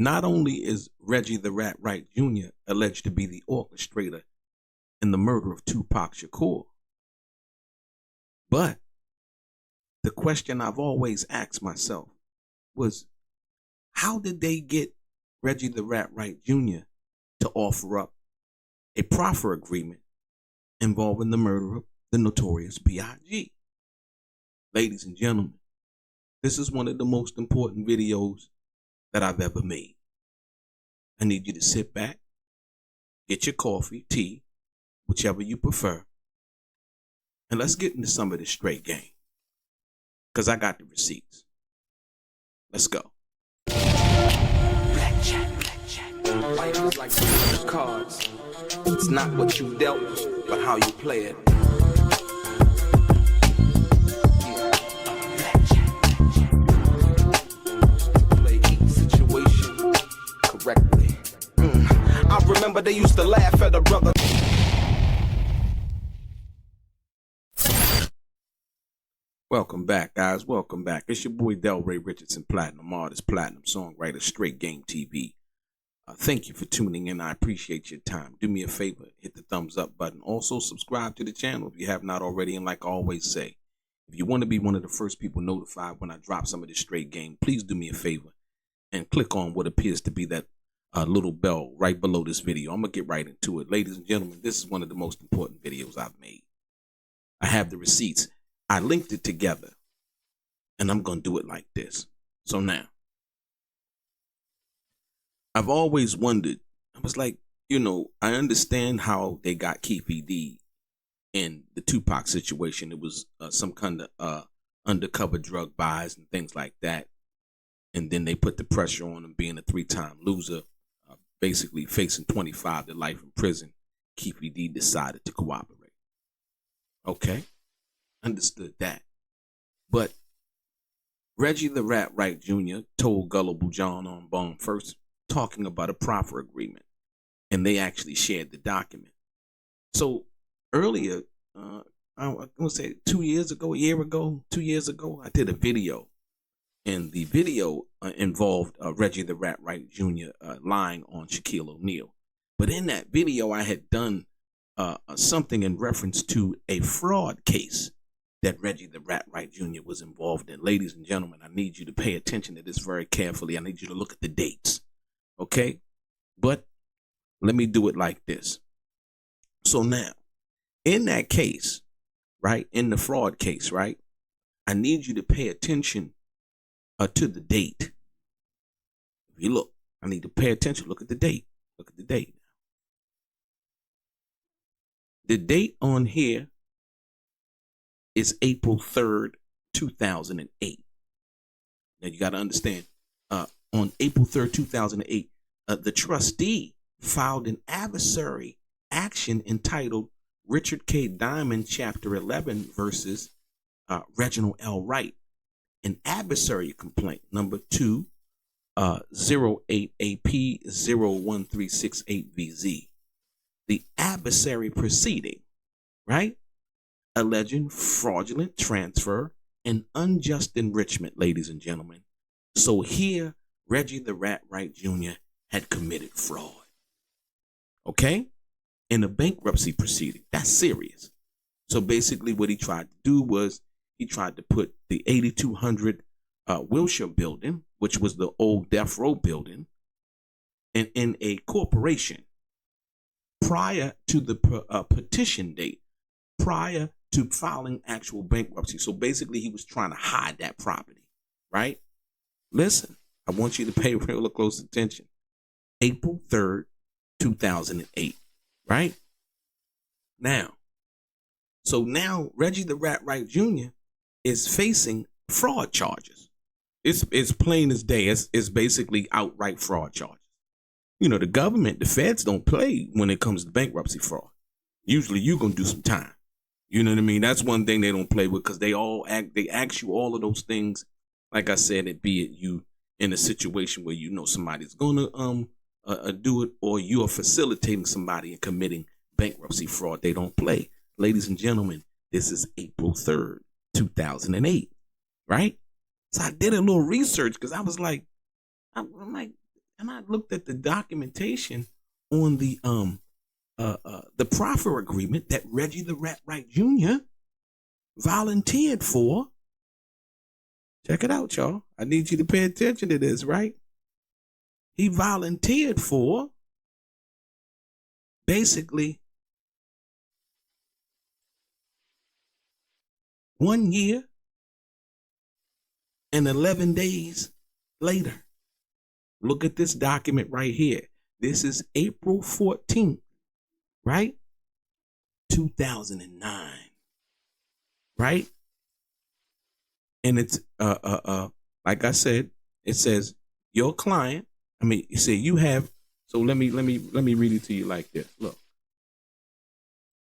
Not only is Reggie the Rat Wright Jr. alleged to be the orchestrator in the murder of 2Pac Shakur, but the question I've always asked myself was, how did they get Reggie the Rat Wright Jr. to offer up a proffer agreement involving the murder of the Notorious B.I.G? Ladies and gentlemen, this is one of the most important videos that I've ever made. I need you to sit back, get your coffee, tea, whichever you prefer, and let's get into some of this straight game, because I got the receipts. Let's go. Blackjack. Life is like some cards. It's not what you dealt, but how you play it. Play each situation correctly. I remember they used to laugh at a brother. Welcome back, guys. Welcome back. It's your boy Delray, Richardson, platinum artist, platinum songwriter, Str8 Game TV. Thank you for tuning in. I appreciate your time. Do me a favor, hit the thumbs up button. Also, subscribe to the channel if you have not already. And like I always say, if you want to be one of the first people notified when I drop some of this Str8 game, please do me a favor and click on what appears to be that little bell right below this video. I'm going to get right into it. Ladies and gentlemen, this is one of the most important videos I've made. I have the receipts. I linked it together, and I'm going to do it like this. So now, I've always wondered, I was like, I understand how they got Keefy D in the 2Pac situation. It was some kind of undercover drug buys and things like that. And then they put the pressure on him being a 3-time loser, basically facing 25 to life in prison. Keefy D decided to cooperate. Okay. Understood that. But Reggie the Rat Wright Jr. told Gullible John on Bone first, talking about a proffer agreement, and they actually shared the document. So earlier, I'm going to say 2 years ago, 2 years ago, I did a video, and the video involved Reggie the Rat Wright Jr. Lying on Shaquille O'Neal. But in that video, I had done something in reference to a fraud case that Reggie the Rat Wright Jr. was involved in. Ladies and gentlemen, I need you to pay attention to this very carefully. I need you to look at the dates. Okay? But let me do it like this. So now, in that case, right, in the fraud case, right, I need you to pay attention to the date. If you look, I need to pay attention. Look at the date. Look at the date. The date on here is April 3rd, 2008. Now, you got to understand, on April 3rd, 2008, the trustee filed an adversary action entitled Richard K. Diamond, Chapter 11 versus Reginald L. Wright, an adversary complaint number 08AP01368VZ. The adversary proceeding, right, alleging fraudulent transfer and unjust enrichment, ladies and gentlemen. So here, Reggie the Rat Wright Jr. had committed fraud. Okay? In a bankruptcy proceeding. That's serious. So basically what he tried to do was he tried to put the 8200 Wilshire building, which was the old death row building, in a corporation prior to the petition date, prior to filing actual bankruptcy. So basically he was trying to hide that property, right? Listen, I want you to pay real close attention. April 3rd, 2008, right? Now, so now Reggie the Rat Wright Jr. is facing fraud charges. It's plain as day. It's basically outright fraud charges. The government, the feds don't play when it comes to bankruptcy fraud. Usually you're going to do some time. You know what I mean? That's one thing they don't play with, because they ask you all of those things. Like I said, it be it you in a situation where somebody's going to do it, or you are facilitating somebody in committing bankruptcy fraud. They don't play. Ladies and gentlemen, this is April 3rd, 2008, right? So I did a little research, because I was like, I'm like, And I looked at the documentation on the proffer agreement that Reggie the Rat Wright Jr. volunteered for. Check it out, y'all. I need you to pay attention to this, right? He volunteered for basically 1 year and 11 days later. Look at this document right here. This is April 14th, right? 2009, right? And it's like I said, it says your client. I mean, you say you have. So let me read it to you like this. Look,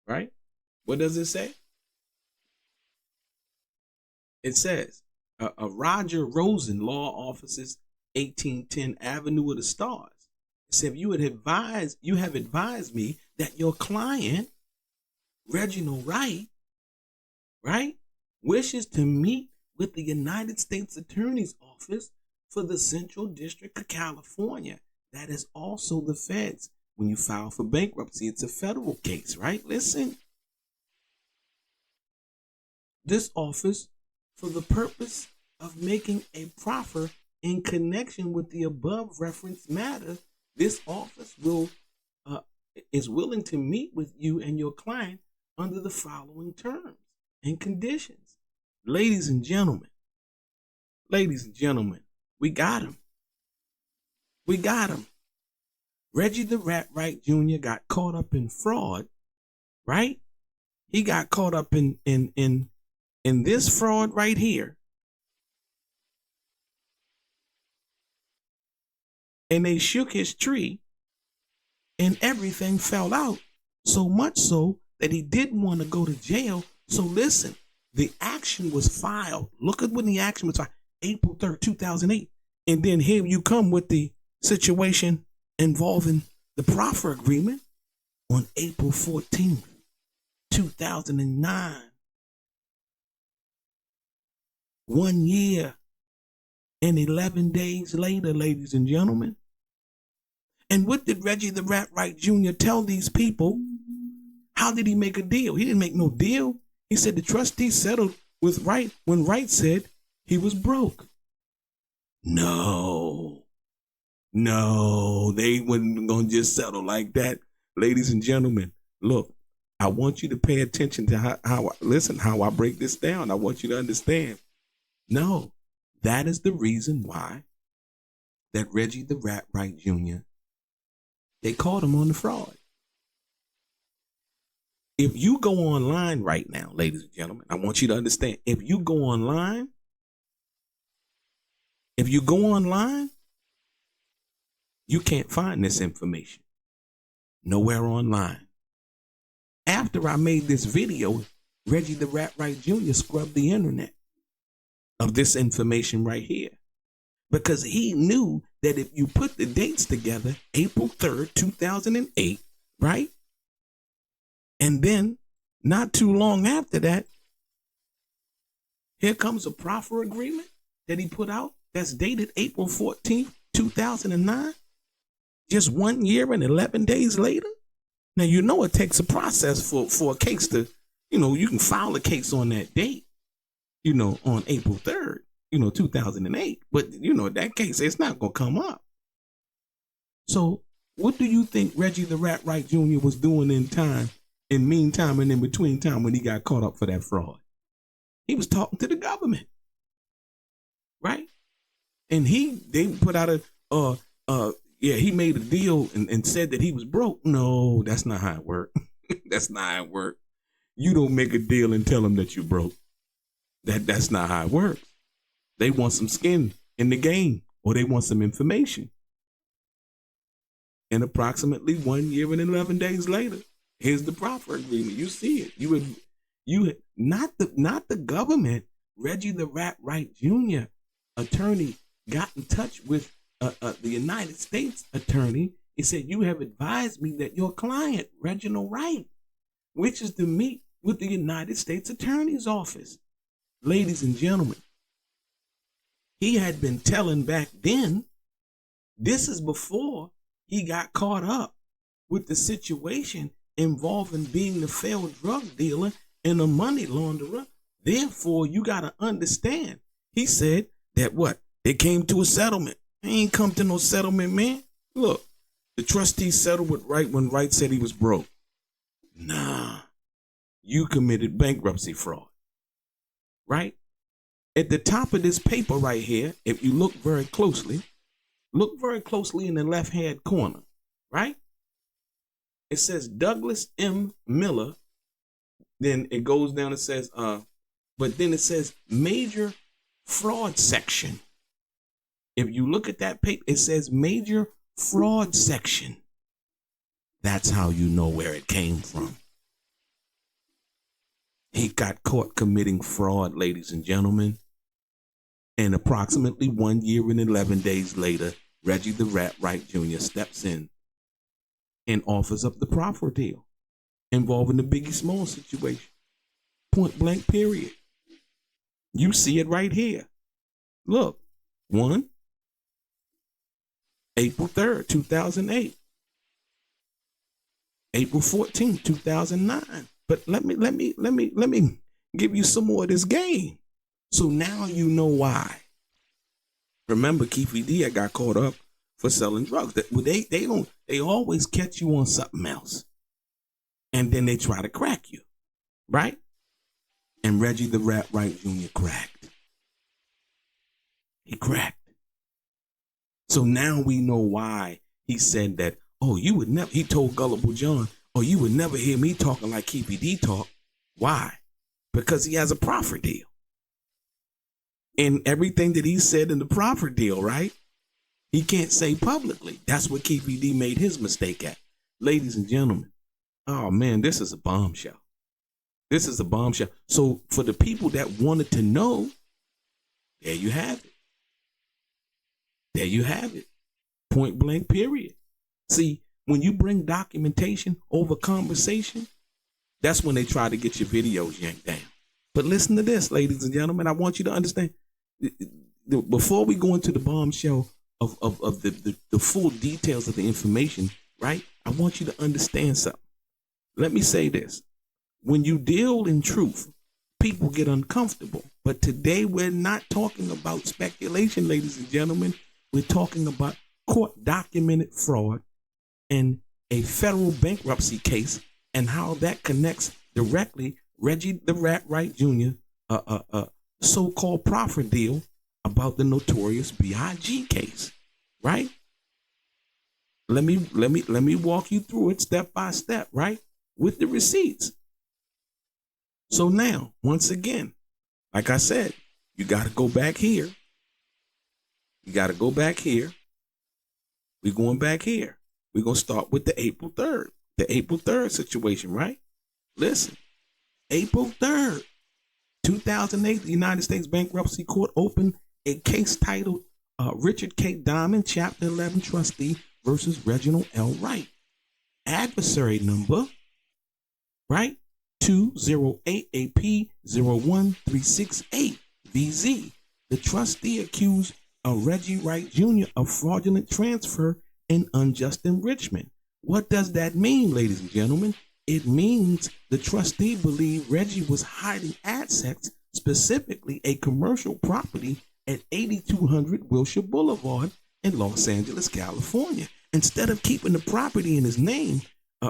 right? What does it say? It says Roger Rosen, law offices, 1810 Avenue of the Stars. It said you have advised me that your client, Reginald Wright, right, wishes to meet with the United States Attorney's Office for the Central District of California. That is also the feds. When you file for bankruptcy, it's a federal case, right? Listen. This office, for the purpose of making a proffer in connection with the above referenced matter, this office is willing to meet with you and your client under the following terms and conditions. Ladies and gentlemen, we got him. We got him. Reggie the Rat Wright Jr. got caught up in fraud, right? He got caught up in this fraud right here. And they shook his tree and everything fell out, so much so that he didn't want to go to jail. So listen, the action was filed. Look at when the action was filed, April 3rd, 2008. And then here you come with the situation involving the proffer agreement on April 14th, 2009. 1 year and 11 days later, ladies and gentlemen. And what did Reggie the Rat Wright Jr. tell these people? How did he make a deal? He didn't make no deal. He said the trustee settled with Wright when Wright said he was broke. No, they weren't going to just settle like that. Ladies and gentlemen, look, I want you to pay attention to how I break this down. I want you to understand. No, that is the reason why that Reggie the Rat Wright Jr., they caught him on the fraud. If you go online right now, ladies and gentlemen, I want you to understand, if you go online, you can't find this information nowhere online. After I made this video, Reggie the Rat Wright Jr. scrubbed the internet of this information right here, because he knew that if you put the dates together, April 3rd, 2008, right? And then not too long after that, here comes a proffer agreement that he put out that's dated April 14th, 2009, just 1 year and 11 days later. Now, you know, it takes a process for a case to, you can file a case on that date, on April 3rd, 2008. But, that case, it's not going to come up. So what do you think Reggie the Rat Wright Jr. was doing in meantime and in between time when he got caught up for that fraud? He was talking to the government, right? And they put out he made a deal and said that he was broke. No, that's not how it worked. That's not how it worked. You don't make a deal and tell them that you're broke. That's not how it works. They want some skin in the game, or they want some information. And approximately 1 year and 11 days later, here's the proffer agreement. You see it. You not the government. Reggie the Rat Wright Jr. attorney got in touch with the United States attorney. He said, you have advised me that your client, Reginald Wright, wishes to meet with the United States Attorney's Office. Ladies and gentlemen, he had been telling back then This is before he got caught up with the situation involving being the failed drug dealer and a money launderer. Therefore, you got to understand, he said that what? They came to a settlement. They ain't come to no settlement, man. Look, the trustee settled with Wright when Wright said he was broke. Nah, you committed bankruptcy fraud, right? At the top of this paper right here, if you look very closely in the left-hand corner, right? It says Douglas M. Miller. Then it goes down and says, but then it says major fraud section. If you look at that paper, it says major fraud section. That's how you know where it came from. He got caught committing fraud, ladies and gentlemen. And approximately 1 year and 11 days later, Reggie the Rat Wright Jr. steps in and offers up the Proffer deal involving the Biggie Small situation. Point blank, period. You see it right here. Look, April 3rd, 2008. April 14th, 2009. But let me give you some more of this game. So now you know why. Remember, Keefy D got caught up for selling drugs. They always catch you on something else. And then they try to crack you. Right? And Reggie the Rat Wright Jr. cracked. He cracked. So now we know why he said that, oh, you would never, he told Gullible John, oh, you would never hear me talking like Keefy D talk. Why? Because he has a Proffer deal. And everything that he said in the Proffer deal, right? He can't say publicly. That's what Keefy D made his mistake at. Ladies and gentlemen, oh man, this is a bombshell. This is a bombshell. So for the people that wanted to know, there you have it. There you have it. Point blank, period. See, when you bring documentation over conversation, that's when they try to get your videos yanked down. But listen to this, ladies and gentlemen. I want you to understand, before we go into the bombshell of the full details of the information, right? I want you to understand something. Let me say this. When you deal in truth, people get uncomfortable. But today we're not talking about speculation, ladies and gentlemen. We're talking about court-documented fraud and a federal bankruptcy case and how that connects directly Reggie the Rat Wright Jr. So-called Proffer deal about the Notorious B.I.G. case, right? Let me walk you through it step by step, right? With the receipts. So now, once again, like I said, you got to go back here. You got to go back here. We're going back here. We're going to start with the April 3rd. The April 3rd situation, right? Listen. April 3rd, 2008, the United States Bankruptcy Court opened a case titled Richard K. Diamond, Chapter 11 Trustee versus Reginald L. Wright. Adversary number, right? 208AP01368 VZ. The trustee accused Reggie Wright Jr. of fraudulent transfer and unjust enrichment. What does that mean, ladies and gentlemen? It means the trustee believed Reggie was hiding assets, specifically a commercial property at 8200 Wilshire Blvd in Los Angeles, California. Instead of keeping the property in his name,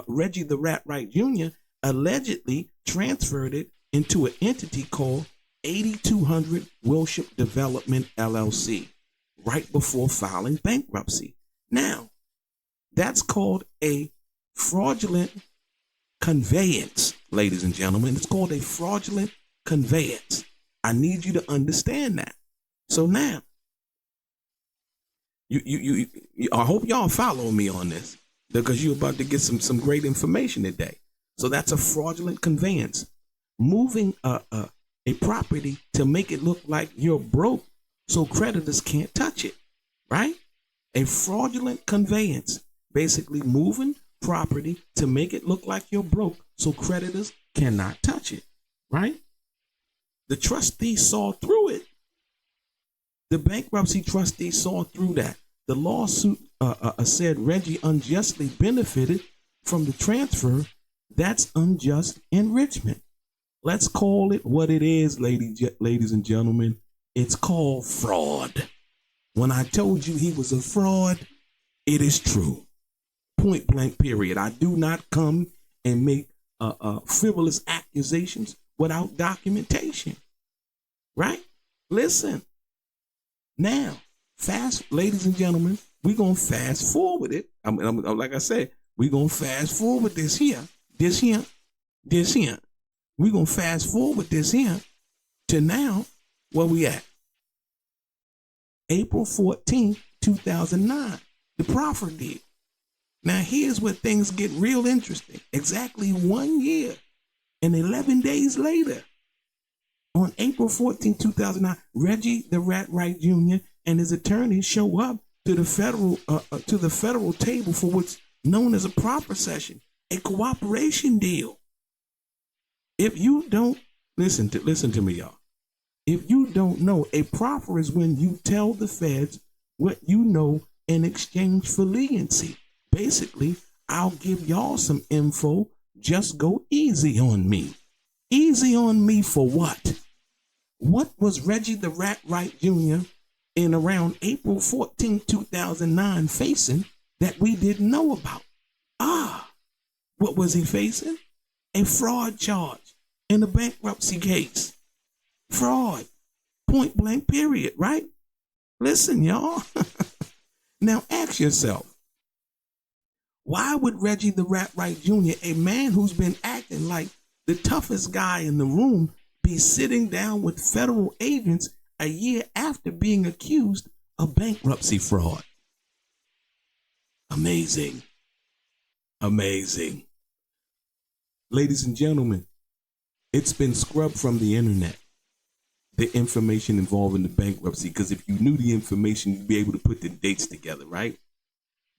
Reggie the Rat Wright Jr. allegedly transferred it into an entity called 8200 Wilshire Development LLC right before filing bankruptcy. Now, that's called a fraudulent conveyance, ladies and gentlemen. It's called a fraudulent conveyance. I need you to understand that. So now, I hope y'all follow me on this because you're about to get some great information today. So that's a fraudulent conveyance, moving a property to make it look like you're broke so creditors can't touch it, right? A fraudulent conveyance, basically moving property to make it look like you're broke so creditors cannot touch it, right? The trustee saw through it. The bankruptcy trustee saw through that. The lawsuit said Reggie unjustly benefited from the transfer. That's unjust enrichment. Let's call it what it is, ladies and gentlemen. It's called fraud. When I told you he was a fraud, it is true. Point blank, period. I do not come and make frivolous accusations without documentation. Right? Listen. Now, ladies and gentlemen, we're going to fast forward it. Like I said, we're going to fast forward this here. We're going to fast forward this here to now, where we at? April 14th, 2009. The Proffer did. Now, here's where things get real interesting. Exactly 1 year and 11 days later, on April 14, 2009, Reggie the Rat Wright Jr. and his attorneys show up to the federal table for what's known as a Proffer session, a cooperation deal. If you don't listen to me, y'all. If you don't know, a proffer is when you tell the feds what you know in exchange for leniency. Basically, I'll give y'all some info. Just go easy on me. Easy on me for what? What was Reggie the Rat Wright Jr. in around April 14, 2009 facing that we didn't know about? What was he facing? A fraud charge in a bankruptcy case. Fraud. Point blank, period, right? Listen, y'all. Now ask yourself, why would Reggie the Rat Wright Jr., a man who's been acting like the toughest guy in the room, be sitting down with federal agents a year after being accused of bankruptcy fraud? Amazing. Amazing. Ladies and gentlemen, it's been scrubbed from the internet, the information involving the bankruptcy, because if you knew the information, you'd be able to put the dates together, right?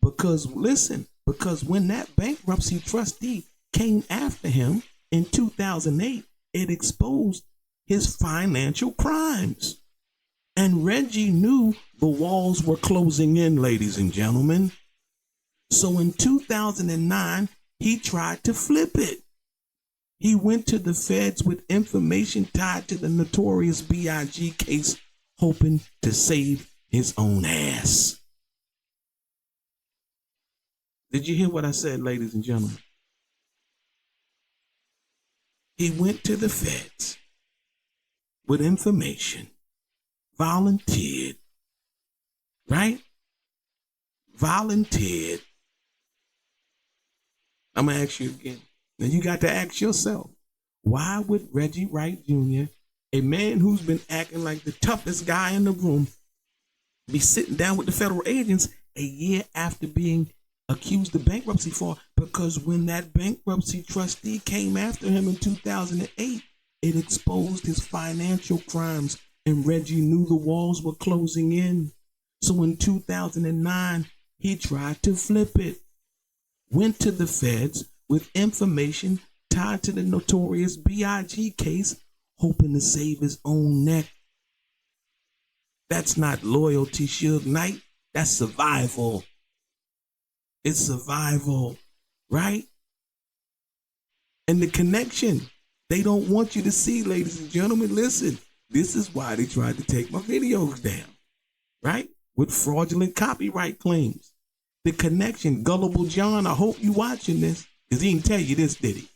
Because when that bankruptcy trustee came after him in 2008, it exposed his financial crimes. And Reggie knew the walls were closing in, ladies and gentlemen. So in 2009, he tried to flip it. He went to the feds with information tied to the Notorious B.I.G. case, hoping to save his own ass. Did you hear what I said, ladies and gentlemen? He went to the feds with information, volunteered, right? Volunteered. I'm going to ask you again. Now you got to ask yourself, why would Reggie Wright Jr., a man who's been acting like the toughest guy in the room, be sitting down with the federal agents a year after being accused of bankruptcy fraud? Because when that bankruptcy trustee came after him in 2008, it exposed his financial crimes, and Reggie knew the walls were closing in. So in 2009, he tried to flip it, went to the feds with information tied to the Notorious B.I.G. case, hoping to save his own neck. That's not loyalty, Suge Knight. That's survival. It's survival, right? And the connection they don't want you to see, ladies and gentlemen. Listen, this is why they tried to take my videos down, right? With fraudulent copyright claims. The connection, Gullible John, I hope you watching this, because he didn't tell you this, did he?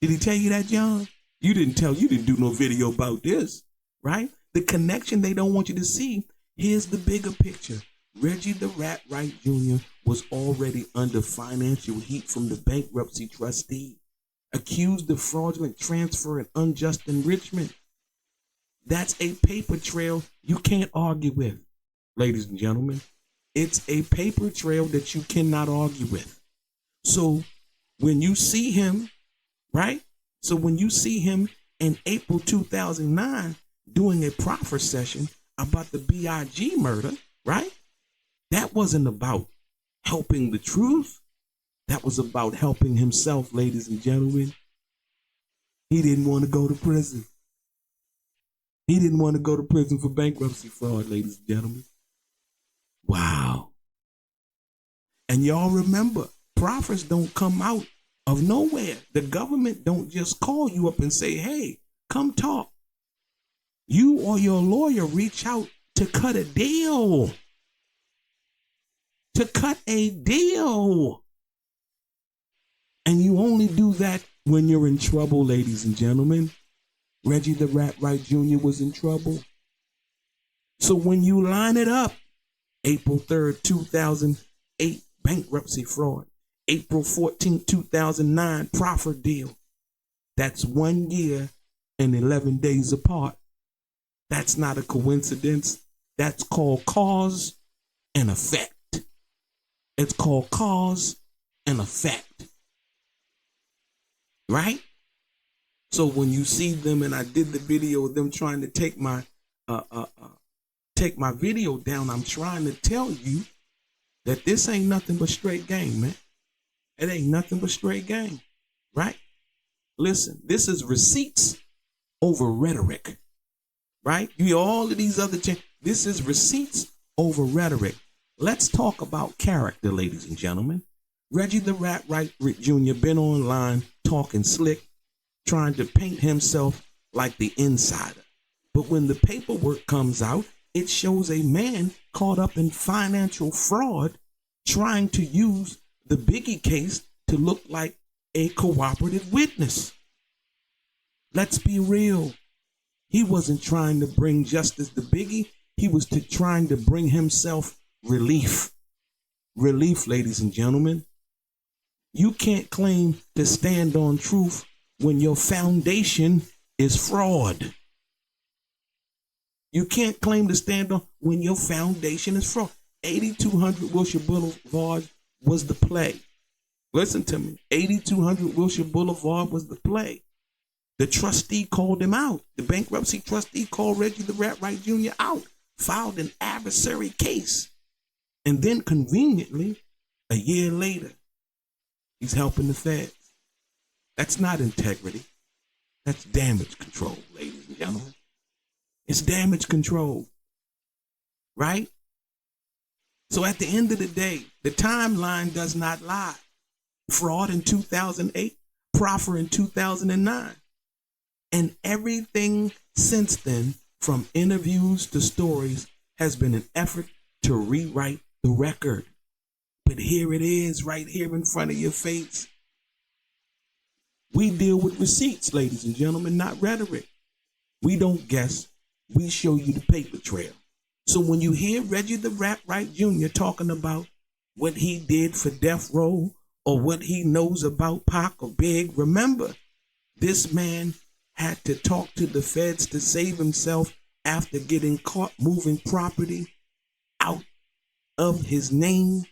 Did he tell you that, John? You didn't do no video about this, right? The connection they don't want you to see. Here's the bigger picture. Reggie the Rat Wright Jr. was already under financial heat from the bankruptcy trustee, accused of fraudulent transfer and unjust enrichment. That's a paper trail you can't argue with, ladies and gentlemen. It's a paper trail that you cannot argue with. So when you see him, right? So when you see him in April 2009 doing a proffer session about the B.I.G. murder, right? That wasn't about helping the truth. That was about helping himself, ladies and gentlemen. He didn't want to go to prison. He didn't want to go to prison for bankruptcy fraud, ladies and gentlemen. Wow. And y'all remember, proffers don't come out of nowhere. The government don't just call you up and say, hey, come talk. You or your lawyer reach out to cut a deal. To cut a deal. And you only do that when you're in trouble, ladies and gentlemen. Reggie the Wright Jr. was in trouble. So when you line it up, April 3rd, 2008, bankruptcy fraud. April 14th, 2009, Proffer deal. That's 1 year and 11 days apart. That's not a coincidence. That's called cause and effect. It's called cause and effect. Right? So when you see them, and I did the video of them trying to take my video down, I'm trying to tell you that this ain't nothing but straight game, man. It ain't nothing but straight game, right? Listen, this is receipts over rhetoric, right? You all of these other this is receipts over rhetoric. Let's talk about character, ladies and gentlemen. Reggie the Wright Jr. been online talking slick, trying to paint himself like the insider. But when the paperwork comes out, it shows a man caught up in financial fraud trying to use the Biggie case to look like a cooperative witness. Let's be real. He wasn't trying to bring justice to Biggie. He was trying to bring himself relief. Relief, ladies and gentlemen. You can't claim to stand on truth when your foundation is fraud. You can't claim to stand on when your foundation is fraud. 8200 Wilshire Blvd was the play. Listen to me. 8200 Wilshire Blvd was the play. The trustee called him out. The bankruptcy trustee called Reggie the Wright Jr. out, filed an adversary case. And then conveniently, a year later, he's helping the feds. That's not integrity. That's damage control, ladies and gentlemen. It's damage control, right? So at the end of the day, the timeline does not lie. Fraud in 2008, Proffer in 2009. And everything since then, from interviews to stories, has been an effort to rewrite the record. But here it is, right here in front of your face. We deal with receipts, ladies and gentlemen, not rhetoric. We don't guess. We show you the paper trail. So when you hear Reggie the Wright Jr. talking about what he did for death row or what he knows about Pac or Big, remember, this man had to talk to the feds to save himself after getting caught moving property out of his name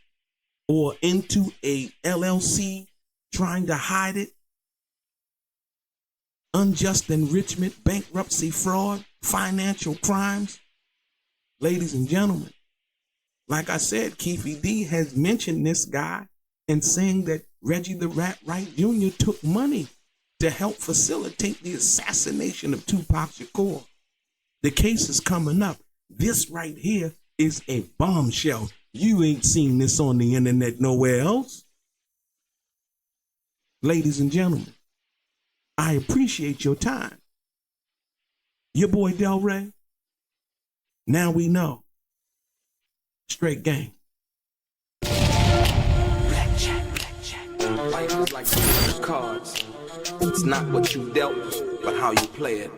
or into a LLC, trying to hide it. Unjust enrichment, bankruptcy, fraud, financial crimes. Ladies and gentlemen, like I said, Keefe D has mentioned this guy and saying that Reggie the Wright Jr. took money to help facilitate the assassination of 2Pac Shakur. The case is coming up. This right here is a bombshell. You ain't seen this on the internet nowhere else. Ladies and gentlemen, I appreciate your time. Your boy Delray. Now we know. Straight gang. Life is like some cards. It's not what you dealt, but how you play it.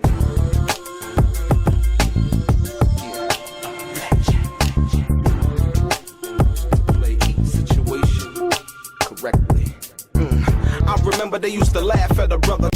Play each situation correctly. I remember they used to laugh at a brother.